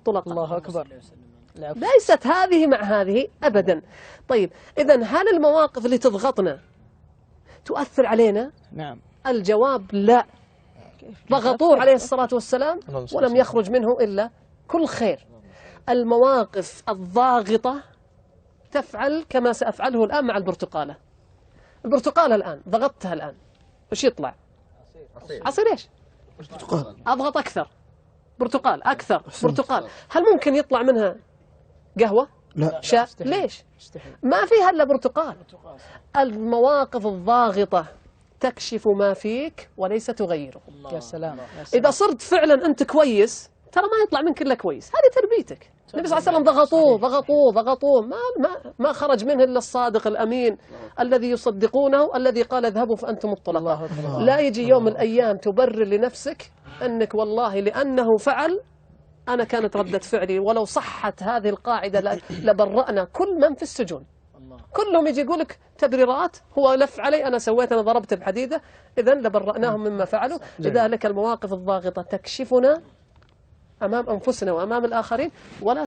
مطلقة. الله أكبر. ليست هذه مع هذه أبدا. طيب إذا هل المواقف اللي تضغطنا تؤثر علينا؟ نعم. الجواب لا. ضغطوه عليه الصلاة والسلام ولم يخرج منه إلا كل خير. المواقف الضاغطة تفعل كما سأفعله الآن مع البرتقالة. البرتقالة الآن ضغطتها الآن وش يطلع؟ عصير إيش؟ أضغط أكثر برتقال، أكثر برتقال، هل ممكن يطلع منها قهوة؟ لا. شاي؟ ليش؟ ما فيها إلا برتقال. المواقف الضاغطة تكشف ما فيك وليس تغيره. يا سلام. إذا صرت فعلا أنت كويس ترى ما يطلع منك إلا كويس، هذه تربيتك. النبي صلى الله عليه وسلم ضغطوه ما خرج منه إلا الصادق الأمين الذي يصدقونه، الذي قال اذهبوا فأنتم الطلقاء. لا يجي يوم من الأيام تبرر لنفسك أنك والله لأنه فعل أنا كانت ردة فعلي، ولو صحت هذه القاعدة لبرأنا كل من في السجون. كلهم يجي يقول لك تبريرات، هو لف علي أنا سويت أنا ضربت بحديدة، إذا لبرأناهم مما فعلوا. لذلك المواقف الضاغطة تكشفنا أمام أنفسنا وأمام الآخرين ولا